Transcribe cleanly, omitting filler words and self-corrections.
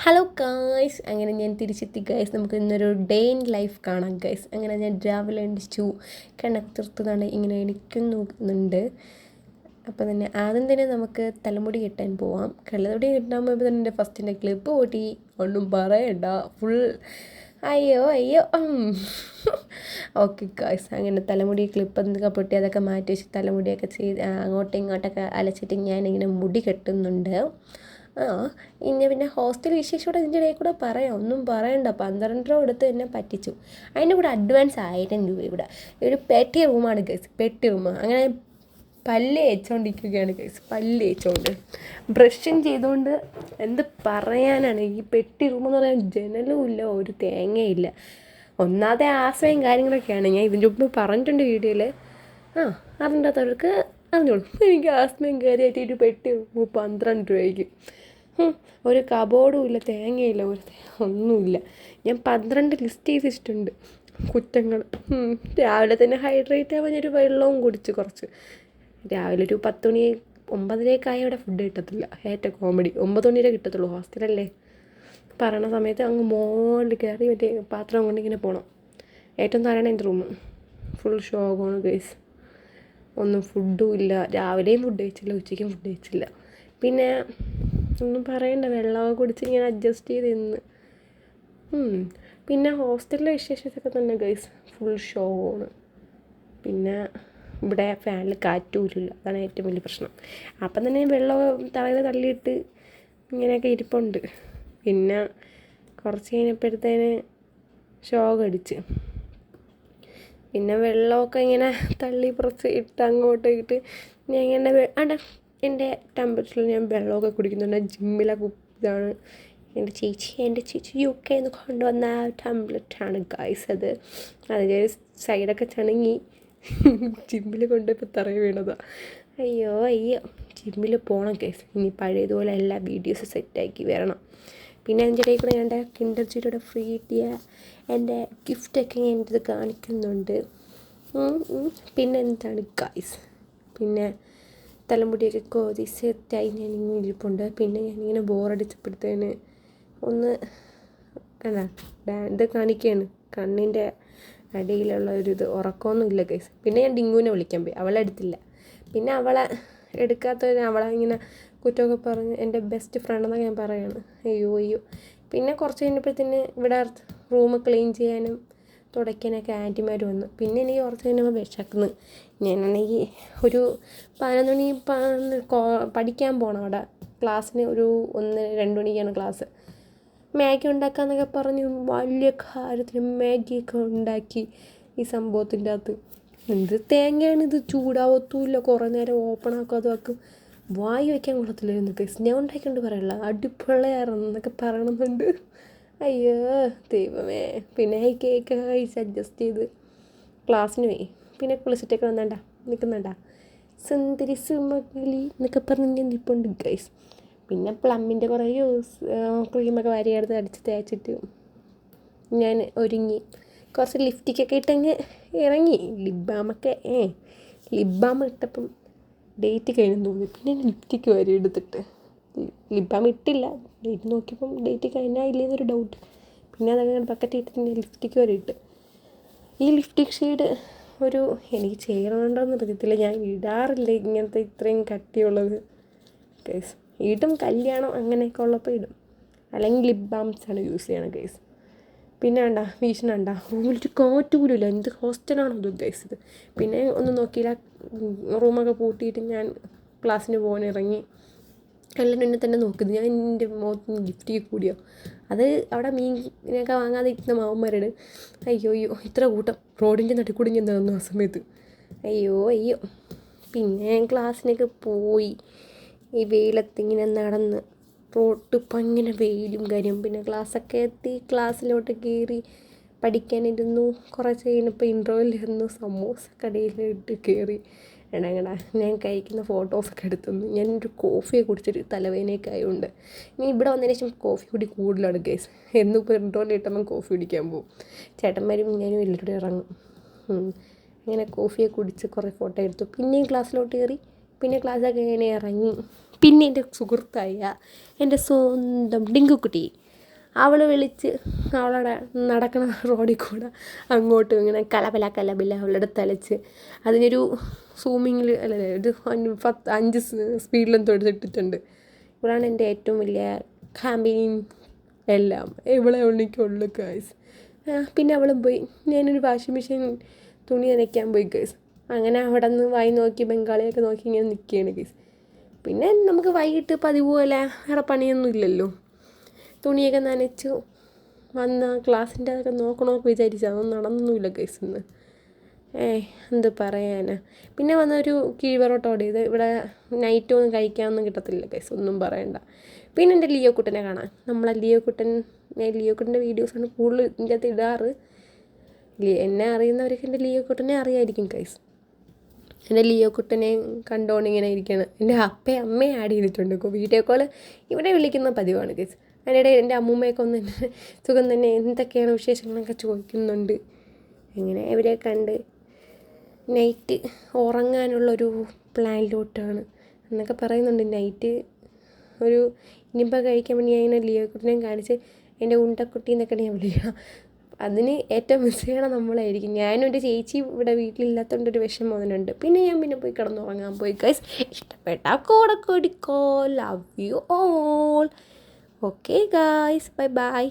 Hello guys, അങ്ങനെ ഞാൻ തിരിച്ചെത്തി ഗൈസ്. നമുക്ക് ഇന്നൊരു ഡേ ഇൻ ലൈഫ് കാണാം ഗൈസ്. അങ്ങനെ ഞാൻ രാവിലെ എണീച്ചു, കണ്ണത്തിർത്തുകൊണ്ട് ഇങ്ങനെ എണിക്കുന്നുണ്ട്. അപ്പോൾ തന്നെ ആദ്യം തന്നെ നമുക്ക് തലമുടി കെട്ടാൻ പോവാം. തലമുടി കെട്ടാൻ പോയപ്പോൾ തന്നെ എൻ്റെ ഫസ്റ്റിൻ്റെ ക്ലിപ്പ് പൊട്ടി. ഒന്നും പറയണ്ട, ഫുൾ അയ്യോ അയ്യോ. ഓക്കെ ഗായ്സ്, അങ്ങനെ തലമുടി ക്ലിപ്പ് എന്തൊക്കെ പൊട്ടി അതൊക്കെ മാറ്റി വെച്ച് തലമുടിയൊക്കെ ചെയ്ത് അങ്ങോട്ടും ഇങ്ങോട്ടൊക്കെ അലച്ചിട്ട് ഞാനിങ്ങനെ മുടി കെട്ടുന്നുണ്ട്. പിന്നെ ഹോസ്റ്റൽ വിശേഷമോടെ ഇതിൻ്റെ ഇടയിൽ കൂടെ പറയാം, ഒന്നും പറയണ്ട. 12 രൂപ എടുത്ത് എന്നെ പറ്റിച്ചു. അതിൻ്റെ കൂടെ അഡ്വാൻസ് 1000 രൂപ. ഇവിടെ ഒരു പെട്ടി റൂമാണ് ഗൈസ്, പെട്ടി റൂം. അങ്ങനെ പല്ല് തേച്ചുകൊണ്ടിരിക്കുകയാണ് ഗൈസ്, പല്ല് തേച്ചുകൊണ്ട് ബ്രഷിങ് ചെയ്തുകൊണ്ട്. എന്ത് പറയാനാണ്, ഈ പെട്ടി റൂം എന്ന് പറയാൻ ജനലും ഇല്ല, ഒരു തേങ്ങയില്ല. ഒന്നാമത്തെ ആശ്രയം കാര്യങ്ങളൊക്കെയാണ്. ഞാൻ ഇതിൻ്റെ മുമ്പ് പറഞ്ഞിട്ടുണ്ട് വീഡിയോയിൽ. അറിഞ്ഞാത്തവർക്ക് അറിഞ്ഞോളൂ. എനിക്ക് ആസ്മയും കാര്യമായിട്ട് ഒരു പെട്ടി 12 രൂപയ്ക്ക്. ഒരു കബോർഡും ഇല്ല, തേങ്ങയില്ല, ഒന്നുമില്ല. ഞാൻ 12 ലിസ്റ്റ് ചെയ്തിട്ടുണ്ട് കുറ്റങ്ങൾ. രാവിലെ തന്നെ ഹൈഡ്രേറ്റ് ആവാൻ ഒരു വെള്ളവും കുടിച്ച് കുറച്ച്. രാവിലെ ഒരു 10 മണി 9:30 അവിടെ ഫുഡ് കിട്ടത്തില്ല. ഏറ്റവും കോമഡി 9 മണി കിട്ടത്തുള്ളൂ, ഹോസ്റ്റലല്ലേ. പറയണ സമയത്ത് അങ്ങ് മോളിൽ കയറി മറ്റേ പാത്രം കൊണ്ട് ഇങ്ങനെ പോകണം. ഏറ്റവും താഴെയാണ് എൻ്റെ റൂം. Full ഷോക്കാണ് guys. ഒന്നും ഫുഡും ഇല്ല. രാവിലെയും ഫുഡ് കഴിച്ചില്ല, ഉച്ചയ്ക്കും ഫുഡ് കഴിച്ചില്ല. പിന്നെ ഒന്നും പറയണ്ട, വെള്ളമൊക്കെ കുടിച്ച് ഇങ്ങനെ അഡ്ജസ്റ്റ് ചെയ്ത് നിന്ന്. പിന്നെ ഹോസ്റ്റലിലെ വിശേഷത്തൊക്കെ തന്നെ ഗൈസ്, ഫുൾ ഷോ ആണ്. പിന്നെ ഇവിടെ ഫാനിൽ കാറ്റൂരില്ല, അതാണ് ഏറ്റവും വലിയ പ്രശ്നം. അപ്പം തന്നെ വെള്ളം തലയിൽ തള്ളിയിട്ട് ഇങ്ങനെയൊക്കെ ഇരിപ്പുണ്ട്. പിന്നെ കുറച്ച് കഴിഞ്ഞപ്പോഴത്തേന് ഷോക്ക് അടിച്ച്. പിന്നെ വെള്ളമൊക്കെ ഇങ്ങനെ തള്ളി പുറത്ത് ഇട്ട് അങ്ങോട്ട് ഇട്ട് ഞാൻ ഇങ്ങനെ എൻ്റെ ടെമ്പറേച്ചറിൽ ഞാൻ വെള്ളമൊക്കെ കുടിക്കുന്നുണ്ട്. ജിമ്മിലെ ഇതാണ് എൻ്റെ ചേച്ചി UK എന്ന് കൊണ്ടുവന്ന ടെംപ്ലേറ്റാണ് ഗൈസ്. അതിൻ്റെ സൈഡൊക്കെ ചണങ്ങി ജിമ്മിൽ കൊണ്ടുപോയപ്പോൾ തറ വീണതാണ്. അയ്യോ ജിമ്മിൽ പോകണം ഗൈസ്. ഇനി പഴയതുപോലെ എല്ലാ വീഡിയോസ് സെറ്റാക്കി വരണം. പിന്നെ അതിൻ്റെ ഇടയിൽ കൂടെ എൻ്റെ കിൻഡർ ജോയിയുടെ ഫ്രീ കിട്ടിയ എൻ്റെ ഗിഫ്റ്റൊക്കെ ഞാൻ ഇത് കാണിക്കുന്നുണ്ട്. പിന്നെ എന്താണ് ഗൈസ്, പിന്നെ തലമുടിയൊക്കെ കോതി സെറ്റായി ഞാനിങ്ങനെ ഇരിപ്പുണ്ട്. പിന്നെ ഞാനിങ്ങനെ ബോറടിച്ചപ്പോഴത്തേന് ഒന്ന് ഇത് കാണിക്കുകയാണ്. കണ്ണിൻ്റെ അടിയിലുള്ള ഇത് ഉറക്കമൊന്നുമില്ല ഗൈസ്. പിന്നെ ഞാൻ ഡിങ്കുവിനെ വിളിക്കാൻ പോയി, അവളെ എടുത്തില്ല. പിന്നെ അവളെ എടുക്കാത്തവരെ അവളെ ഇങ്ങനെ കുറ്റമൊക്കെ പറഞ്ഞ് എൻ്റെ ബെസ്റ്റ് ഫ്രണ്ടെന്നൊക്കെ ഞാൻ പറയാണ്. അയ്യോ. പിന്നെ കുറച്ച് കഴിഞ്ഞപ്പോഴത്തേന് ഇവിടെ റൂം ക്ലീൻ ചെയ്യാനും തുടയ്ക്കാനൊക്കെ ആൻറ്റിമാർ വന്നു. പിന്നെ എനിക്ക് കുറച്ച് കഴിഞ്ഞപ്പോൾ വിശക്കുന്നു. ഞാനാണെങ്കിൽ ഒരു 11 മണി പഠിക്കാൻ പോകണം. അവിടെ ക്ലാസ്സിന് ഒരു 1-2 മണിക്കാണ് ക്ലാസ്. മാഗി ഉണ്ടാക്കാമെന്നൊക്കെ പറഞ്ഞ് വലിയ കാര്യത്തിൽ മാഗിയൊക്കെ ഉണ്ടാക്കി ഈ സംഭവത്തിൻ്റെ അകത്ത്. എന്ത് തേങ്ങയാണ് ഇത്, ചൂടാവത്തുമില്ല. കുറേ നേരം ഓപ്പൺ ആക്കും. വായി വയ്ക്കാൻ കൊള്ളത്തില്ലായിരുന്നു ഗൈസ്. ഞാൻ ഉണ്ടാക്കിക്കൊണ്ട് പറയല്ല, അടിപൊളിയായിരുന്നു എന്നൊക്കെ പറയണമെന്നുണ്ട്. അയ്യോ ദൈവമേ. പിന്നെ ഈ കേക്ക് കഴിച്ച് അഡ്ജസ്റ്റ് ചെയ്ത് ക്ലാസ്സിന് പോയി. പിന്നെ കുളിച്ചിട്ടൊക്കെ നിൽക്കുന്നുണ്ടാ സുന്ദരി സുമകളി എന്നൊക്കെ പറഞ്ഞ് ഞാൻ നിൽപ്പുണ്ട് ഗൈസ്. പിന്നെ പ്ലമ്മിൻ്റെ കുറേ ക്രീമൊക്കെ വാരിയെടുത്ത് അടിച്ച് തേച്ചിട്ട് ഞാൻ ഒരുങ്ങി. കുറച്ച് ലിപ്സ്റ്റിക്കൊക്കെ ഇട്ടങ്ങ് ഇറങ്ങി. ലിപ് ബാം ഇട്ടപ്പം ഡേറ്റ് കഴിഞ്ഞെന്ന് തോന്നി. പിന്നെ ലിപ്സ്റ്റിക്ക് വരെ എടുത്തിട്ട് ലിപ് ബാം ഇട്ടില്ല. ഡേറ്റ് നോക്കിയപ്പം ഡേറ്റ് കഴിഞ്ഞാൽ ഇല്ലേന്നൊരു ഡൗട്ട്. പിന്നെ അതങ്ങനെ ബക്കറ്റ് ഇട്ടിട്ട് ലിപ്സ്റ്റിക്ക് വരെ ഇട്ട്. ഈ ലിപ്സ്റ്റിക് ഷെയ്ഡ് എനിക്ക് ചെയ്യണമെന്നുണ്ടോയെന്ന് അറിയത്തില്ല. ഞാൻ ഇടാറില്ല ഇങ്ങനത്തെ ഇത്രയും കട്ടിയുള്ളത് ഗൈസ്. ഇടും കല്യാണം അങ്ങനെയൊക്കെ ഉള്ളപ്പോൾ ഇടും, അല്ലെങ്കിൽ ലിപ് ബാംസാണ് യൂസ് ചെയ്യണം ഗൈസ്. പിന്നെ വീശുന്നുണ്ടാ റൂമിലൊരു കാറ്റ് പോലും ഇല്ല. എന്ത് ഹോസ്റ്റലാണോ അത് ഗൈസ് ഇത്. പിന്നെ ഒന്നും നോക്കിയില്ല, റൂമൊക്കെ പൂട്ടിയിട്ട് ഞാൻ ക്ലാസ്സിന് പോകാൻ ഇറങ്ങി. എല്ലാവരും എന്നെ തന്നെ നോക്കുന്നത്. ഞാൻ എൻ്റെ മുഖത്ത് ഗിഫ്റ്റ് കൂടിയോ. അത് അവിടെ മീനൊക്കെ വാങ്ങാതെ ഇരിക്കുന്ന മാവന്മാരോട് അയ്യോ ഇത്ര കൂട്ടം റോഡിൻ്റെ നടുക്കൂടി ഞാൻ തന്നു ആ സമയത്ത്. അയ്യോ. പിന്നെ ക്ലാസ്സിനൊക്കെ പോയി. ഈ വെയിലത്തിങ്ങനെ നടന്ന് റോട്ടിപ്പോൾ ഇങ്ങനെ വെയിലും കാര്യം. പിന്നെ ക്ലാസ്സൊക്കെ എത്തി, ക്ലാസ്സിലോട്ട് കയറി പഠിക്കാനിരുന്നു. കുറച്ച് കഴിഞ്ഞപ്പോൾ ഇൻട്രോയിലിരുന്നു. സമോസ കടയിലിട്ട് കയറി ഞാൻ കഴിക്കുന്ന ഫോട്ടോസൊക്കെ എടുത്തുന്നു. ഞാനൊരു കോഫിയെ കുടിച്ചൊരു തലവേദനയൊക്കെ ആയതുകൊണ്ട് ഇനി ഇവിടെ വന്നതിന് ശേഷം കോഫി കുടി കൂടുതലാണ് ഗൈസ്. എന്നിപ്പോൾ ഇൻട്രോയിലിട്ടപ്പോൾ കോഫി കുടിക്കാൻ പോകും. ചേട്ടന്മാരും ഞാനും എല്ലാവരും ഇറങ്ങും. അങ്ങനെ കോഫിയെ കുടിച്ച് കുറേ ഫോട്ടോ എടുത്തു. പിന്നെയും ക്ലാസ്സിലോട്ട് കയറി. പിന്നെ ക്ലാസ്സൊക്കെ ഇങ്ങനെ ഇറങ്ങി. പിന്നെ എൻ്റെ സുഹൃത്തായ എൻ്റെ സ്വന്തം ഡിങ്കുക്കുട്ടി അവൾ വിളിച്ച് അവളുടെ നടക്കണ റോഡിൽ കൂടെ അങ്ങോട്ടും ഇങ്ങനെ കലബില അവളുടെ തലച്ച് അതിനൊരു സൂമിങ്ങിൽ അല്ലല്ലേ ഒരു 5 സ്പീഡിലും തൊടുത്തിട്ടിട്ടുണ്ട്. ഇവളാണ് എൻ്റെ ഏറ്റവും വലിയ കമ്പനിയും എല്ലാം. ഇവളെ ഉള്ളിക്കുള്ളൂ ഗൈസ്. പിന്നെ അവളും പോയി. ഞാനൊരു വാഷിംഗ് മെഷീൻ തുണി നനയ്ക്കാൻ പോയി ഗൈസ്. അങ്ങനെ അവിടെ നിന്ന് വായി നോക്കി ബംഗാളിയൊക്കെ നോക്കി ഇങ്ങനെ നിൽക്കുകയാണ് ഗൈസ്. പിന്നെ നമുക്ക് വൈകിട്ട് പതിവ് പോലെ വേറെ പണിയൊന്നും ഇല്ലല്ലോ. തുണിയൊക്കെ നനച്ചു വന്ന ക്ലാസ്സിൻ്റെ അതൊക്കെ നോക്കണമെന്നൊക്കെ വിചാരിച്ചു. അതൊന്നും നടന്നൊന്നുമില്ല ഗൈസ് ഇന്ന്. എന്ത് പറയാനാ. പിന്നെ വന്നൊരു കീഴ്പൊറോട്ട ഓടിയത്. ഇവിടെ നൈറ്റൊന്നും കഴിക്കാനൊന്നും കിട്ടത്തില്ല ഗൈസ്, ഒന്നും പറയണ്ട. പിന്നെ എൻ്റെ ലിയോ കുട്ടനെ കാണാൻ. നമ്മളെ ലിയോ കുട്ടൻ്റെ വീഡിയോസാണ് കൂടുതൽ ഇതിൻ്റെ അകത്ത് ഇടാറ്. എന്നെ അറിയുന്നവർക്ക് എൻ്റെ ലിയോ കുട്ടനെ അറിയായിരിക്കും ഗൈസ്. എൻ്റെ ലിയോ കുട്ടനെ കണ്ടുകൊണ്ടിങ്ങനെ ഇരിക്കുകയാണ്. എൻ്റെ അമ്മയെ ആഡ് ചെയ്തിട്ടുണ്ട്. വീഡിയോ കോൾ ഇവിടെ വിളിക്കുന്ന പതിവാണ് ഗൈസ്. അതിനിടെ എൻ്റെ അമ്മൂമ്മയൊക്കെ ഒന്ന് സുഖം തന്നെ, എന്തൊക്കെയാണ് വിശേഷങ്ങളൊക്കെ ചോദിക്കുന്നുണ്ട്. അങ്ങനെ ഇവരെ കണ്ട് നൈറ്റ് ഉറങ്ങാനുള്ളൊരു പ്ലാനിലോട്ടാണ് എന്നൊക്കെ പറയുന്നുണ്ട്. നൈറ്റ് ഒരു ഇനിയിപ്പോൾ കഴിക്കാൻ വേണ്ടി ഞാൻ ഇങ്ങനെ ലിയോ കുട്ടനെയും കാണിച്ച് എൻ്റെ ഉണ്ടക്കുട്ടി എന്നൊക്കെ ഞാൻ വിളിക്കണം. അതിന് ഏറ്റവും മിസ് ചെയ്യണം നമ്മളായിരിക്കും. ഞാനും എൻ്റെ ചേച്ചി ഇവിടെ വീട്ടിലില്ലാത്തതുകൊണ്ടൊരു വിഷമം അതിനുണ്ട്. പിന്നെ ഞാൻ പോയി കിടന്നുറങ്ങാൻ പോയി ഗൈസ്. ഇഷ്ടപ്പെട്ടാൽ കൂടെ കൂടിക്കോ. Love you all. Okay guys, bye by.